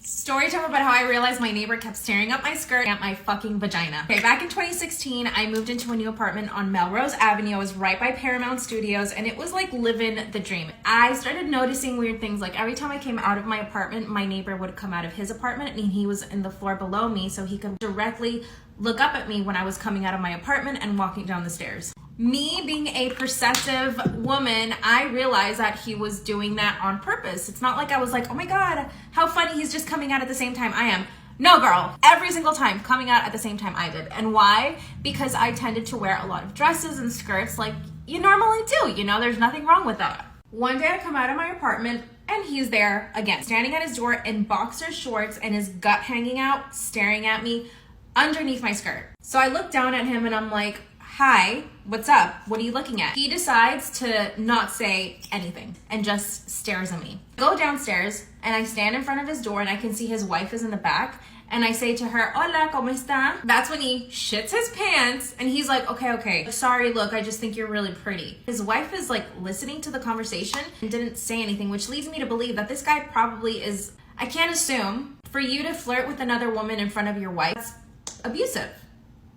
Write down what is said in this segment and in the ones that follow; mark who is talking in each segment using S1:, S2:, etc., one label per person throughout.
S1: Story time about how I realized my neighbor kept staring up my skirt at my fucking vagina. Okay, back in 2016, I moved into a new apartment on Melrose Avenue. I was right by Paramount Studios, and it was like living the dream. I started noticing weird things, like every time I came out of my apartment, my neighbor would come out of his apartment, and he was in the floor below me, so he could directly look up at me when I was coming out of my apartment and walking down the stairs. Me being a perceptive woman, I realized that he was doing that on purpose. It's not like I was like, oh my God, how funny, he's just coming out at the same time I am. No, girl, every single time coming out at the same time I did. And why? Because I tended to wear a lot of dresses and skirts like you normally do. You know, there's nothing wrong with that. One day I come out of my apartment and he's there again, standing at his door in boxer shorts and his gut hanging out, staring at me underneath my skirt. So I look down at him and I'm like, hi, what's up? What are you looking at? He decides to not say anything and just stares at me. I go downstairs and I stand in front of his door and I can see his wife is in the back. And I say to her, hola, ¿cómo está? That's when he shits his pants and he's like, okay. Sorry, look, I just think you're really pretty. His wife is like listening to the conversation and didn't say anything, which leads me to believe that this guy probably is, I can't assume, for you to flirt with another woman in front of your wife, that's abusive.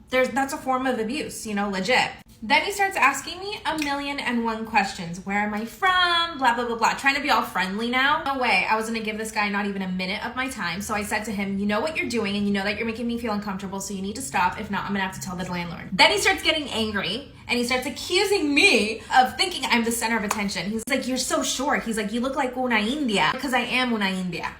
S1: That's a form of abuse, you know, legit. Then he starts asking me 1,000,001 questions. Where am I from? Blah, blah, blah, blah. Trying to be all friendly now. No way. I was going to give this guy not even a minute of my time. So I said to him, you know what you're doing and you know that you're making me feel uncomfortable, so you need to stop. If not, I'm going to have to tell the landlord. Then he starts getting angry and he starts accusing me of thinking I'm the center of attention. He's like, you're so short. He's like, you look like una India. Because I am una India.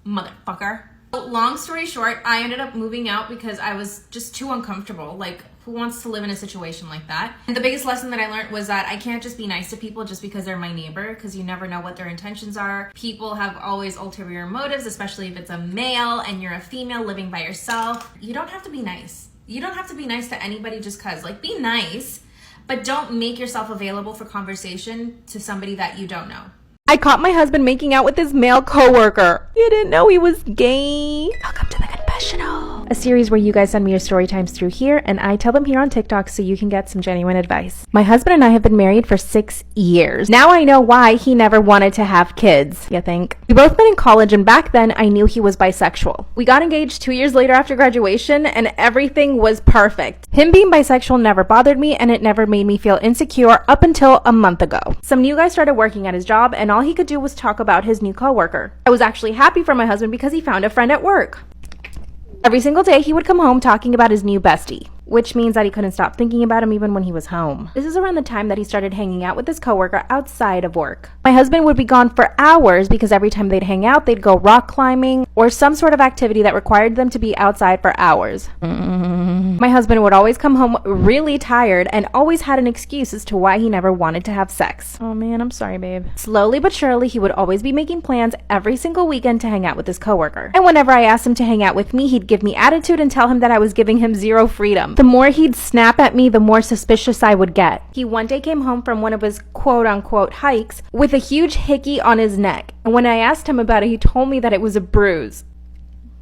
S1: Motherfucker. Long story short, I ended up moving out because I was just too uncomfortable. Like, who wants to live in a situation like that? And the biggest lesson that I learned was that I can't just be nice to people just because they're my neighbor, because you never know what their intentions are. People have always ulterior motives, especially if it's a male and you're a female living by yourself. You don't have to be nice. You don't have to be nice to anybody just because. Like, be nice, but don't make yourself available for conversation to somebody that you don't know.
S2: I caught my husband making out with his male coworker. You didn't know he was gay. Welcome to the confessional. A series where you guys send me your story times through here and I tell them here on TikTok so you can get some genuine advice. My husband and I have been married for 6 years. Now I know why he never wanted to have kids, you think? We both met in college and back then I knew he was bisexual. We got engaged 2 years later after graduation and everything was perfect. Him being bisexual never bothered me and it never made me feel insecure up until a month ago. Some new guy started working at his job and all he could do was talk about his new coworker. I was actually happy for my husband because he found a friend at work. Every single day he would come home talking about his new bestie, which means that he couldn't stop thinking about him even when he was home. This is around the time that he started hanging out with his coworker outside of work. My husband would be gone for hours because every time they'd hang out, they'd go rock climbing or some sort of activity that required them to be outside for hours. My husband would always come home really tired and always had an excuse as to why he never wanted to have sex. Oh man, I'm sorry, babe. Slowly but surely, he would always be making plans every single weekend to hang out with his coworker. And whenever I asked him to hang out with me, he'd give me attitude and tell him that I was giving him zero freedom. The more he'd snap at me, the more suspicious I would get. He one day came home from one of his quote-unquote hikes with a huge hickey on his neck. And when I asked him about it, he told me that it was a bruise.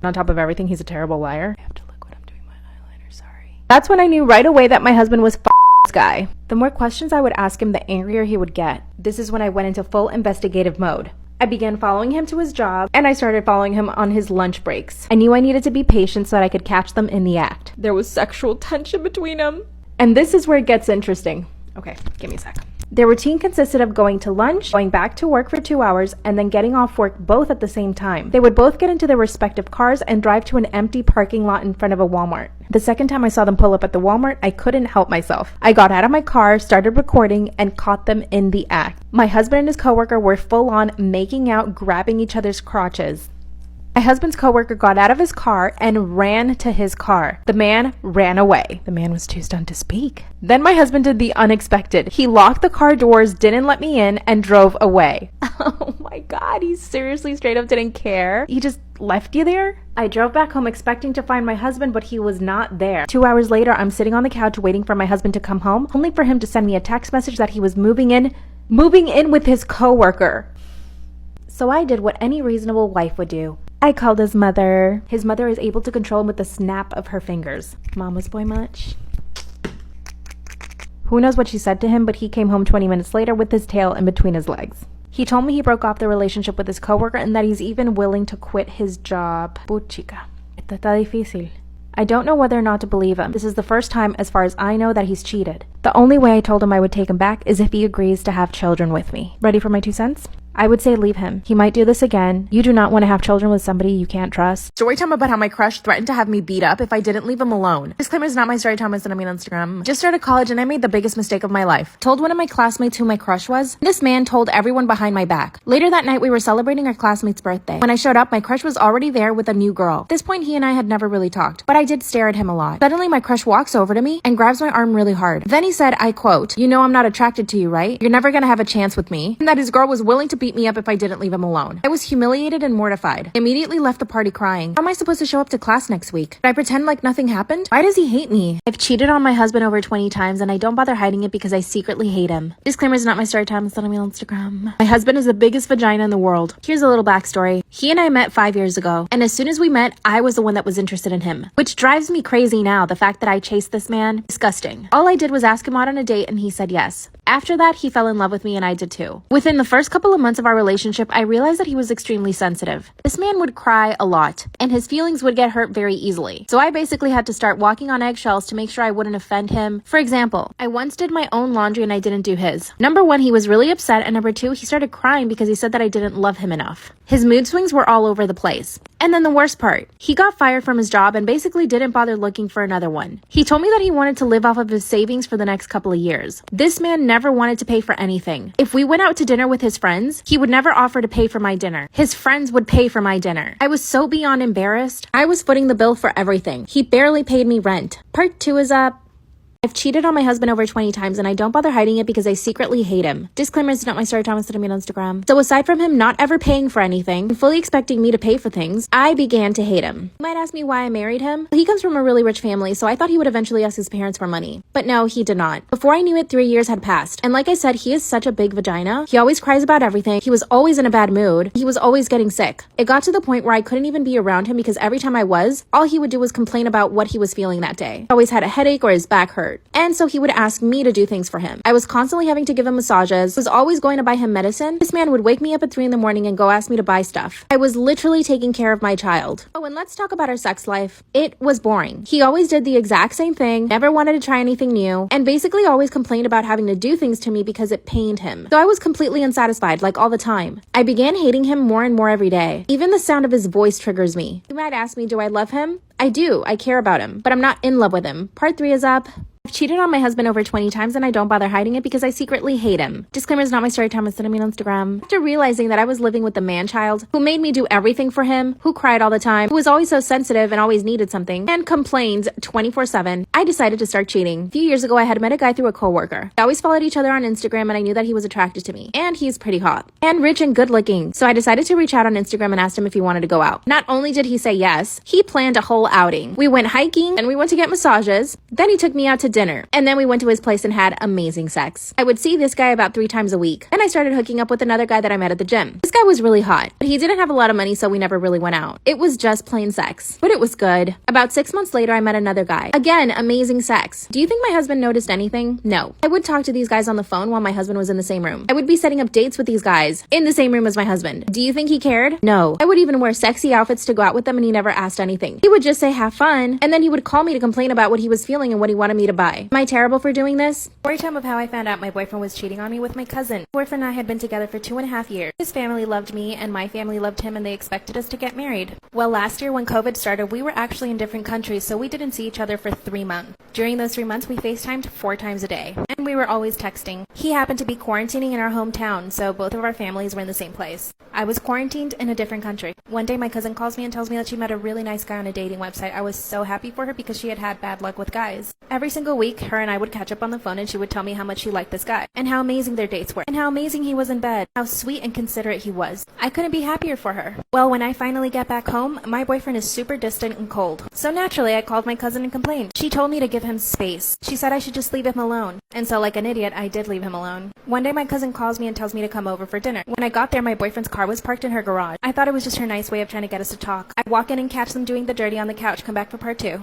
S2: On top of everything, he's a terrible liar. I have to look when I'm doing my eyeliner, sorry. That's when I knew right away that my husband was this guy. The more questions I would ask him, the angrier he would get. This is when I went into full investigative mode. I began following him to his job, and I started following him on his lunch breaks. I knew I needed to be patient so that I could catch them in the act. There was sexual tension between them. And this is where it gets interesting. Okay, give me a sec. Their routine consisted of going to lunch, going back to work for 2 hours, and then getting off work both at the same time. They would both get into their respective cars and drive to an empty parking lot in front of a Walmart. The second time I saw them pull up at the Walmart, I couldn't help myself. I got out of my car, started recording, and caught them in the act. My husband and his coworker were full on making out, grabbing each other's crotches. My husband's coworker got out of his car and ran to his car. The man ran away. The man was too stunned to speak. Then my husband did the unexpected. He locked the car doors, didn't let me in, and drove away. Oh my God, he seriously straight up didn't care. He just left you there? I drove back home expecting to find my husband, but he was not there. 2 hours later, I'm sitting on the couch waiting for my husband to come home, only for him to send me a text message that he was moving in with his coworker. So I did what any reasonable wife would do. I called his mother. His mother is able to control him with the snap of her fingers. Mama's boy much? Who knows what she said to him, but he came home 20 minutes later with his tail in between his legs. He told me he broke off the relationship with his coworker and that he's even willing to quit his job. Puchica, esto está difícil. I don't know whether or not to believe him. This is the first time, as far as I know, that he's cheated. The only way I told him I would take him back is if he agrees to have children with me. Ready for my 2 cents? I would say leave him. He might do this again. You do not want to have children with somebody you can't trust. Story time about how my crush threatened to have me beat up if I didn't leave him alone. Disclaimer is not my story time, it's on Instagram. Just started college and I made the biggest mistake of my life. Told one of my classmates who my crush was. This man told everyone behind my back. Later that night we were celebrating our classmate's birthday. When I showed up, my crush was already there with a new girl. At this point he and I had never really talked, but I did stare at him a lot. Suddenly my crush walks over to me and grabs my arm really hard. Then he said, I quote, "You know I'm not attracted to you, right? You're never gonna have a chance with me." And that his girl was willing to beat me up if I didn't leave him alone. I was humiliated and mortified. I immediately left the party crying. How am I supposed to show up to class next week? Did I pretend like nothing happened? Why does he hate me? I've cheated on my husband over 20 times and I don't bother hiding it because I secretly hate him. Disclaimer is not my story time, it's on Instagram. My husband is the biggest vagina in the world. Here's a little backstory. He and I met 5 years ago, and as soon as we met, I was the one that was interested in him. Which drives me crazy now, the fact that I chased this man. Disgusting. All I did was ask him out on a date and he said yes. After that, he fell in love with me and I did too. Within the first couple of months of our relationship, I realized that he was extremely sensitive. This man would cry a lot, and his feelings would get hurt very easily. So I basically had to start walking on eggshells to make sure I wouldn't offend him. For example, I once did my own laundry and I didn't do his. Number one, he was really upset, and number two, he started crying because he said that I didn't love him enough. His mood swings were all over the place. And then the worst part, he got fired from his job and basically didn't bother looking for another one. He told me that he wanted to live off of his savings for the next couple of years. This man never wanted to pay for anything. If we went out to dinner with his friends, he would never offer to pay for my dinner. His friends would pay for my dinner. I was so beyond embarrassed. I was footing the bill for everything. He barely paid me rent. Part 2 is up. I've cheated on my husband over 20 times and I don't bother hiding it because I secretly hate him. Disclaimer is not my story time, it's on Instagram. So aside from him not ever paying for anything and fully expecting me to pay for things, I began to hate him. You might ask me why I married him. He comes from a really rich family, so I thought he would eventually ask his parents for money. But no, he did not. Before I knew it, 3 years had passed. And like I said, he is such a big vagina. He always cries about everything. He was always in a bad mood. He was always getting sick. It got to the point where I couldn't even be around him because every time I was, all he would do was complain about what he was feeling that day. He always had a headache or his back hurt. And so he would ask me to do things for him. I was constantly having to give him massages, was always going to buy him medicine. This man would wake me up at 3 in the morning and go ask me to buy stuff. I was literally taking care of my child. Oh, and let's talk about our sex life. It was boring. He always did the exact same thing, never wanted to try anything new, and basically always complained about having to do things to me because it pained him. So I was completely unsatisfied, like all the time. I began hating him more and more every day. Even the sound of his voice triggers me. You might ask me, do I love him? I do. I care about him, but I'm not in love with him. Part 3 is up. I've cheated on my husband over 20 times and I don't bother hiding it because I secretly hate him. Disclaimer is not my story time, it's on Instagram. After realizing that I was living with the man-child who made me do everything for him, who cried all the time, who was always so sensitive and always needed something, and complained 24/7, I decided to start cheating. A few years ago, I had met a guy through a coworker. We always followed each other on Instagram and I knew that he was attracted to me. And he's pretty hot. And rich and good looking. So I decided to reach out on Instagram and asked him if he wanted to go out. Not only did he say yes, he planned a whole outing. We went hiking and we went to get massages. Then he took me out to dinner. And then we went to his place and had amazing sex. I would see this guy about 3 times a week. Then I started hooking up with another guy that I met at the gym. This guy was really hot, but he didn't have a lot of money, so we never really went out. It was just plain sex, but it was good. About 6 months later, I met another guy. Again, amazing sex. Do you think my husband noticed anything? No. I would talk to these guys on the phone while my husband was in the same room. I would be setting up dates with these guys in the same room as my husband. Do you think he cared? No. I would even wear sexy outfits to go out with them and he never asked anything. He would just say, have fun, and then he would call me to complain about what he was feeling and what he wanted me to buy. Am I terrible for doing this? Story time of how I found out my boyfriend was cheating on me with my cousin. My boyfriend and I had been together for 2.5 years. His family loved me and my family loved him and they expected us to get married. Well, last year when COVID started, we were actually in different countries, so we didn't see each other for 3 months. During those 3 months, we FaceTimed 4 times a day. And we were always texting. He happened to be quarantining in our hometown, so both of our families were in the same place. I was quarantined in a different country. One day my cousin calls me and tells me that she met a really nice guy on a dating website. I was so happy for her because she had had bad luck with guys. Every single week, her and I would catch up on the phone and she would tell me how much she liked this guy, and how amazing their dates were, and how amazing he was in bed, how sweet and considerate he was. I couldn't be happier for her. Well, when I finally get back home, my boyfriend is super distant and cold. So naturally, I called my cousin and complained. She told me to give him space. She said I should just leave him alone. And so like an idiot, I did leave him alone. One day my cousin calls me and tells me to come over for dinner. When I got there, my boyfriend's car was parked in her garage. I thought it was just her nice way of trying to get us to talk. I walk in and catch them doing the dirty on the couch. Come back for part 2.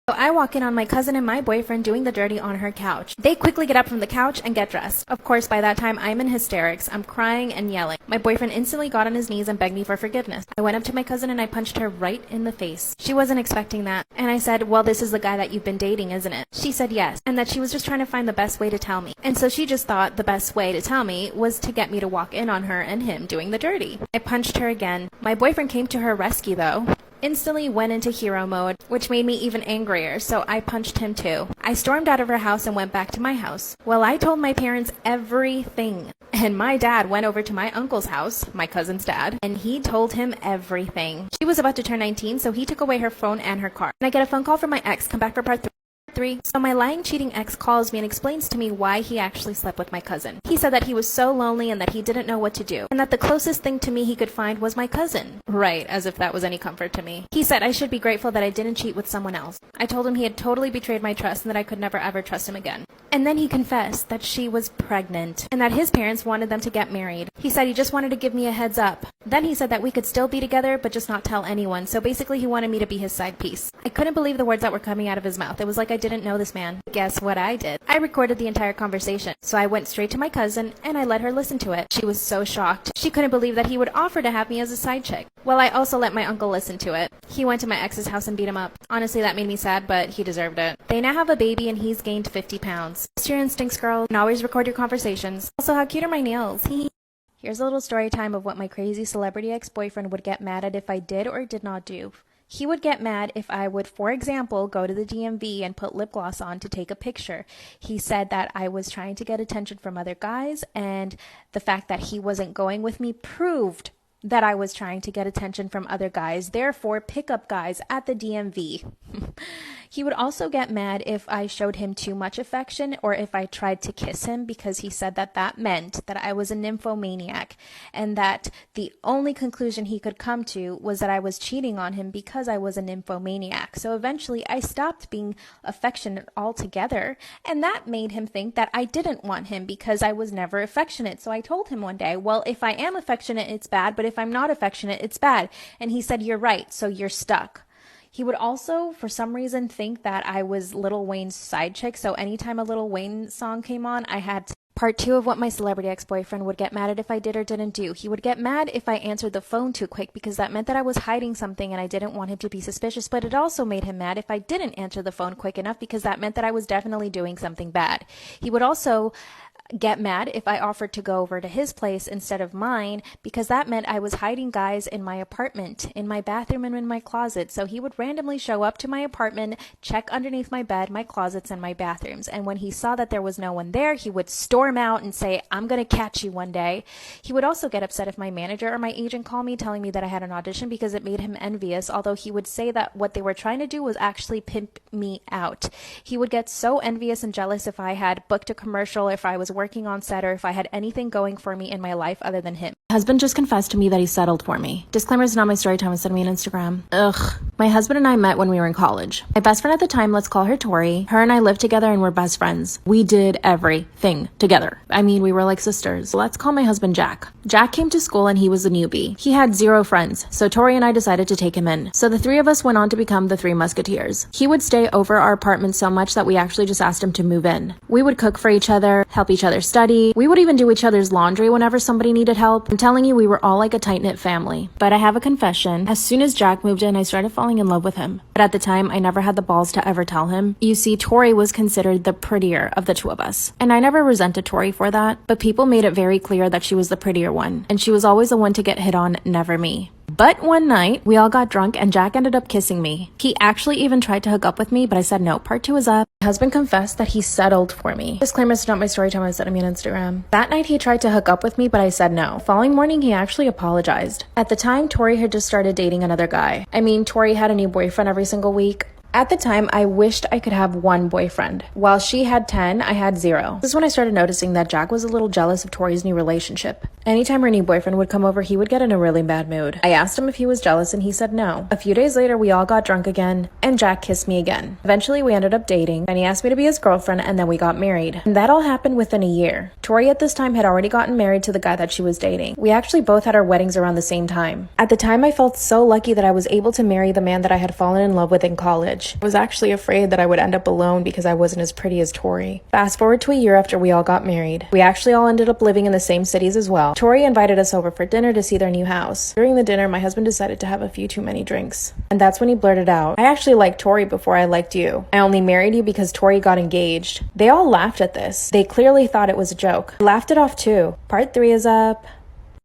S2: So I walk in on my cousin and my boyfriend doing the dirty on her couch. They quickly get up from the couch and get dressed. Of course, by that time, I'm in hysterics. I'm crying and yelling. My boyfriend instantly got on his knees and begged me for forgiveness. I went up to my cousin and I punched her right in the face. She wasn't expecting that. And I said, well, this is the guy that you've been dating, isn't it? She said yes, and that she was just trying to find the best way to tell me. And so she just thought the best way to tell me was to get me to walk in on her and him doing the dirty. I punched her again. My boyfriend came to her rescue though. Instantly went into hero mode, which made me even angrier, so I punched him too. I stormed out of her house and went back to my house. Well, I told my parents everything. And my dad went over to my uncle's house, my cousin's dad, and he told him everything. She was about to turn 19, so he took away her phone and her car. And I get a phone call from my ex, come back for part 3. So my lying, cheating ex calls me and explains to me why he actually slept with my cousin. He said that he was so lonely and that he didn't know what to do, and that the closest thing to me he could find was my cousin. Right, as if that was any comfort to me. He said I should be grateful that I didn't cheat with someone else. I told him he had totally betrayed my trust and that I could never ever trust him again. And then he confessed that she was pregnant and that his parents wanted them to get married. He said he just wanted to give me a heads up. Then he said that we could still be together but just not tell anyone, so basically he wanted me to be his side piece. I couldn't believe the words that were coming out of his mouth. It was like I didn't know this man. Guess what I did? I recorded the entire conversation. So I went straight to my cousin and I let her listen to it. She was so shocked. She couldn't believe that he would offer to have me as a side chick. Well, I also let my uncle listen to it. He went to my ex's house and beat him up. Honestly, that made me sad, but he deserved it. They now have a baby and he's gained 50 pounds. Trust your instincts, girl, and always record your conversations. Also, how cute are my nails? Here's a little story time of what my crazy celebrity ex-boyfriend would get mad at if I did or did not do. He would get mad if I would, for example, go to the DMV and put lip gloss on to take a picture. He said that I was trying to get attention from other guys, and the fact that he wasn't going with me proved that I was trying to get attention from other guys, therefore pickup guys at the DMV. He would also get mad if I showed him too much affection or if I tried to kiss him, because he said that that meant that I was a nymphomaniac and that the only conclusion he could come to was that I was cheating on him because I was a nymphomaniac. So eventually I stopped being affectionate altogether, and that made him think that I didn't want him because I was never affectionate. So I told him one day, well, if I am affectionate, it's bad, but if I'm not affectionate, it's bad. And he said, you're right, so you're stuck. He would also, for some reason, think that I was Lil Wayne's side chick, so anytime a Lil Wayne song came on, I had to. Part 2 of what my celebrity ex-boyfriend would get mad at if I did or didn't do. He would get mad if I answered the phone too quick because that meant that I was hiding something and I didn't want him to be suspicious, but it also made him mad if I didn't answer the phone quick enough because that meant that I was definitely doing something bad. He would also get mad if I offered to go over to his place instead of mine because that meant I was hiding guys in my apartment, in my bathroom and in my closet. So he would randomly show up to my apartment, check underneath my bed, my closets, and my bathrooms. And when he saw that there was no one there, he would storm out and say, I'm going to catch you one day. He would also get upset if my manager or my agent called me telling me that I had an audition because it made him envious, although he would say that what they were trying to do was actually pimp me out. He would get so envious and jealous if I had booked a commercial, if I was working on set, or if I had anything going for me in my life other than him. My husband just confessed to me that he settled for me. Disclaimer, is not my story time, send me an Instagram. Ugh. My husband and I met when we were in college. My best friend at the time, let's call her Tori, her and I lived together and were best friends. We did everything together. I mean, we were like sisters. Let's call my husband Jack. Jack came to school and he was a newbie. He had 0 friends, so Tori and I decided to take him in. So the 3 of us went on to become the 3 Musketeers. He would stay over our apartment so much that we actually just asked him to move in. We would cook for each other, help each other study. We would even do each other's laundry whenever somebody needed help. I'm telling you, we were all like a tight-knit family. But I have a confession. As soon as Jack moved in, I started falling in love with him. But at the time, I never had the balls to ever tell him. You see, Tori was considered the prettier of the 2 of us. And I never resented Tori for that, but people made it very clear that she was the prettier one. And she was always the one to get hit on, never me. But one night, we all got drunk and Jack ended up kissing me. He actually even tried to hook up with me, but I said no. Part 2 is up. My husband confessed that he settled for me. Disclaimer, it's not my story time, I sent me on Instagram. That night, he tried to hook up with me, but I said no. Following morning, he actually apologized. At the time, Tori had just started dating another guy. I mean, Tori had a new boyfriend every single week. At the time, I wished I could have 1 boyfriend. While she had 10, I had 0. This is when I started noticing that Jack was a little jealous of Tori's new relationship. Anytime her new boyfriend would come over, he would get in a really bad mood. I asked him if he was jealous and he said no. A few days later, we all got drunk again and Jack kissed me again. Eventually, we ended up dating and he asked me to be his girlfriend and then we got married. And that all happened within a year. Tori at this time had already gotten married to the guy that she was dating. We actually both had our weddings around the same time. At the time, I felt so lucky that I was able to marry the man that I had fallen in love with in college. much. I was actually afraid that I would end up alone because I wasn't as pretty as Tori. Fast forward to a year after we all got married. We actually all ended up living in the same cities as well. Tori invited us over for dinner to see their new house. During the dinner, my husband decided to have a few too many drinks. And that's when he blurted out, "I actually liked Tori before I liked you. I only married you because Tori got engaged." They all laughed at this. They clearly thought it was a joke. I laughed it off too. Part 3 is up.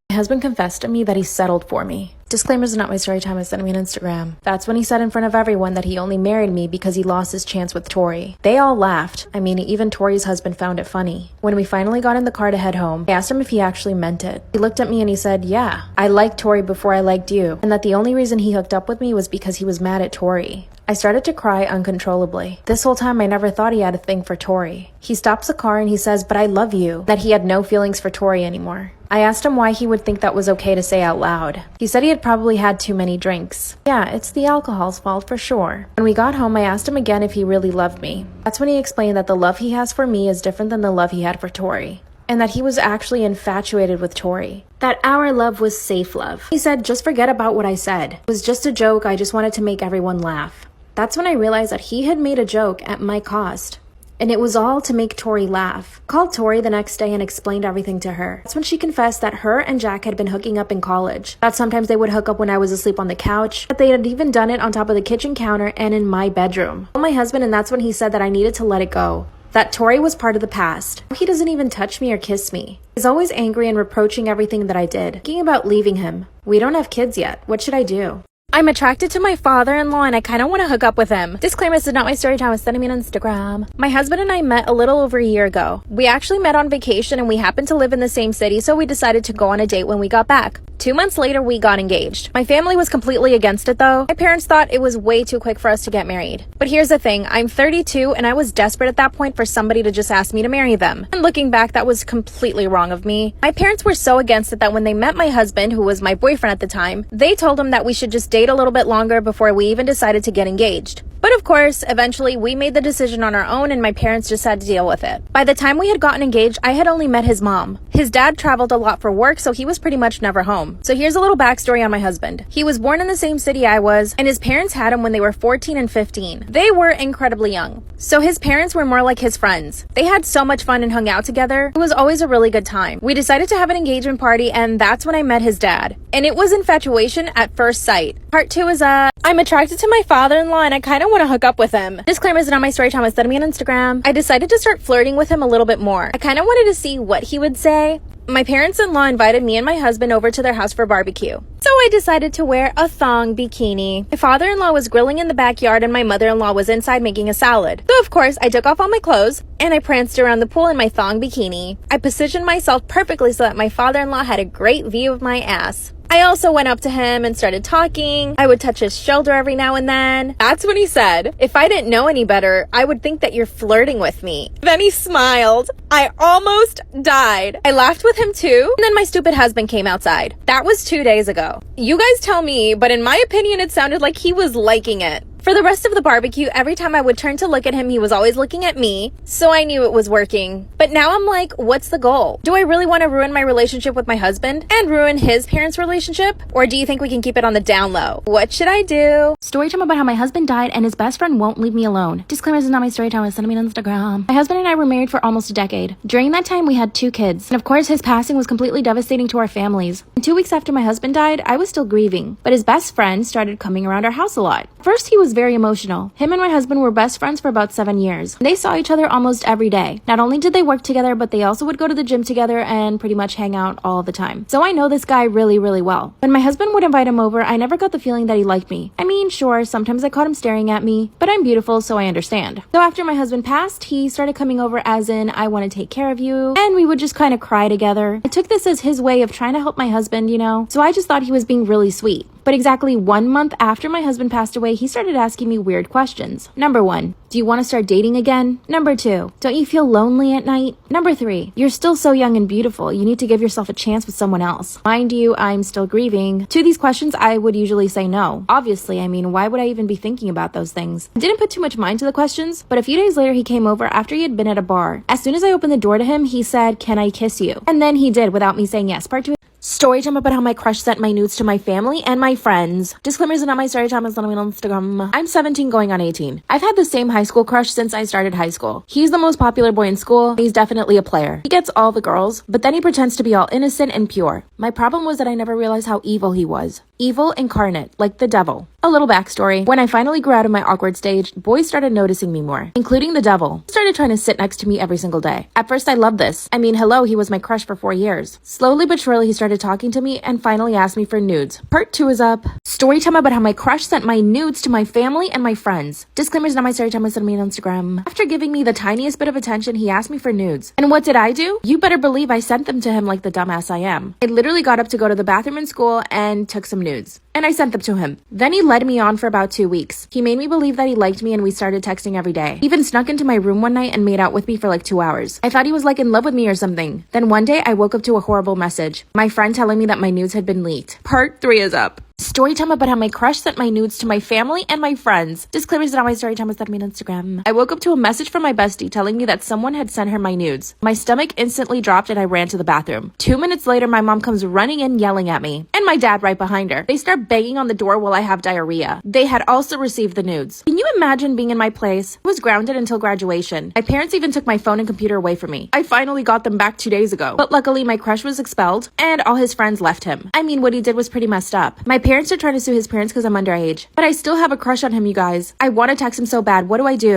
S2: My husband confessed to me that he settled for me. Disclaimers are not my story time. I sent me on Instagram. That's when he said in front of everyone that he only married me because he lost his chance with Tori. They all laughed. I mean, even Tori's husband found it funny. When we finally got in the car to head home, I asked him if he actually meant it. He looked at me and he said, "Yeah, I liked Tori before I liked you," and that the only reason he hooked up with me was because he was mad at Tori. I started to cry uncontrollably. This whole time I never thought he had a thing for Tori. He stops the car and he says, "But I love you," that he had no feelings for Tori anymore. I asked him why he would think that was okay to say out loud. He said he had probably had too many drinks. Yeah, it's the alcohol's fault for sure. When we got home, I asked him again if he really loved me. That's when he explained that the love he has for me is different than the love he had for Tori, and that he was actually infatuated with Tori. That our love was safe love. He said, "Just forget about what I said. It was just a joke. I just wanted to make everyone laugh." That's when I realized that he had made a joke at my cost. And it was all to make Tori laugh. Called Tori the next day and explained everything to her. That's when she confessed that her and Jack had been hooking up in college. That sometimes they would hook up when I was asleep on the couch. That they had even done it on top of the kitchen counter and in my bedroom. I told my husband, and that's when he said that I needed to let it go. That Tori was part of the past. He doesn't even touch me or kiss me. He's always angry and reproaching everything that I did. Thinking about leaving him. We don't have kids yet. What should I do? I'm attracted to my father-in-law and I kind of want to hook up with him. Disclaimer, this is not my story time. It's sending me on Instagram. My husband and I met a little over a year ago. We actually met on vacation and we happened to live in the same city, so we decided to go on a date when we got back. 2 months later, we got engaged. My family was completely against it though. My parents thought it was way too quick for us to get married. But here's the thing, I'm 32 and I was desperate at that point for somebody to just ask me to marry them. And looking back, that was completely wrong of me. My parents were so against it that when they met my husband, who was my boyfriend at the time, they told him that we should just date a little bit longer before we even decided to get engaged. But of course, eventually we made the decision on our own and my parents just had to deal with it. By the time we had gotten engaged, I had only met his mom. His dad traveled a lot for work, so he was pretty much never home. So here's a little backstory on my husband. He was born in the same city I was, and his parents had him when they were 14 and 15. They were incredibly young. So his parents were more like his friends. They had so much fun and hung out together. It was always a really good time. We decided to have an engagement party, and that's when I met his dad. And it was infatuation at first sight. Part 2 is I'm attracted to my father-in-law and I kind of want to hook up with him. Disclaimer, is not my story time. It's sending me on Instagram. I decided to start flirting with him a little bit more. I kind of wanted to see what he would say. My parents-in-law invited me and my husband over to their house for barbecue. So I decided to wear a thong bikini. My father-in-law was grilling in the backyard and my mother-in-law was inside making a salad. So of course, I took off all my clothes and I pranced around the pool in my thong bikini. I positioned myself perfectly so that my father-in-law had a great view of my ass. I also went up to him and started talking. I would touch his shoulder every now and then. That's when he said, "If I didn't know any better, I would think that you're flirting with me." Then he smiled. I almost died. I laughed with him too, and then my stupid husband came outside. That was 2 days ago. You guys tell me, but in my opinion, it sounded like he was liking it. For the rest of the barbecue, every time I would turn to look at him, he was always looking at me, so I knew it was working. But now I'm like, what's the goal? Do I really want to ruin my relationship with my husband and ruin his parents' relationship? Or do you think we can keep it on the down low? What should I do? Story time about how my husband died and his best friend won't leave me alone. Disclaimer, this is not my story time. It's sending me on Instagram. My husband and I were married for almost a decade. During that time, we had 2 kids. And of course, his passing was completely devastating to our families. And 2 weeks after my husband died, I was still grieving. But his best friend started coming around our house a lot. First, he was very emotional. Him and my husband were best friends for about 7 years. They saw each other almost every day. Not only did they work together, but they also would go to the gym together and pretty much hang out all the time. So I know this guy really, really well. When my husband would invite him over, I never got the feeling that he liked me. I mean, sure, sometimes I caught him staring at me, but I'm beautiful, so I understand. So after my husband passed, he started coming over as in, "I want to take care of you," and we would just kind of cry together. I took this as his way of trying to help my husband, you know, so I just thought he was being really sweet. But exactly 1 month after my husband passed away, he started asking me weird questions. Number 1, do you want to start dating again? Number 2, don't you feel lonely at night? Number 3, you're still so young and beautiful. You need to give yourself a chance with someone else. Mind you, I'm still grieving. To these questions, I would usually say no. Obviously, I mean, why would I even be thinking about those things? I didn't put too much mind to the questions, but a few days later, he came over after he had been at a bar. As soon as I opened the door to him, he said, "Can I kiss you?" And then he did without me saying yes. Part 2. Story time about how my crush sent my nudes to my family and my friends. Disclaimers are not my story time, it's not on Instagram. I'm 17 going on 18. I've had the same high school crush since I started high school. He's the most popular boy in school. He's definitely a player. He gets all the girls, but then he pretends to be all innocent and pure. My problem was that I never realized how evil he was. Evil incarnate, like the devil. A little backstory. When I finally grew out of my awkward stage, boys started noticing me more, including the devil. He started trying to sit next to me every single day. At first, I loved this. I mean, hello, he was my crush for 4 years. Slowly but surely, he started talking to me and finally asked me for nudes. Part 2 is up. Story time about how my crush sent my nudes to my family and my friends. Disclaimers, not my story time, it's on me on Instagram. After giving me the tiniest bit of attention, he asked me for nudes. And what did I do? You better believe I sent them to him like the dumbass I am. I literally got up to go to the bathroom in school and took some nudes. And I sent them to him. Then he led me on for about 2 weeks. He made me believe that he liked me and we started texting every day. He even snuck into my room one night and made out with me for like 2 hours. I thought he was like in love with me or something. Then one day I woke up to a horrible message. My friend telling me that my nudes had been leaked. Part 3 is up. Story time about how my crush sent my nudes to my family and my friends. Disclaimers not my story time, it's not me on Instagram. I woke up to a message from my bestie telling me that someone had sent her my nudes. My stomach instantly dropped and I ran to the bathroom. 2 minutes later, my mom comes running in yelling at me. And my dad right behind her. They start banging on the door while I have diarrhea. They had also received the nudes. Can you imagine being in my place? I was grounded until graduation. My parents even took my phone and computer away from me. I finally got them back 2 days ago. But luckily, my crush was expelled and all his friends left him. I mean, what he did was pretty messed up. My parents are trying to sue his parents because I'm underage. But I still have a crush on him, you guys. I want to text him so bad. What do I do?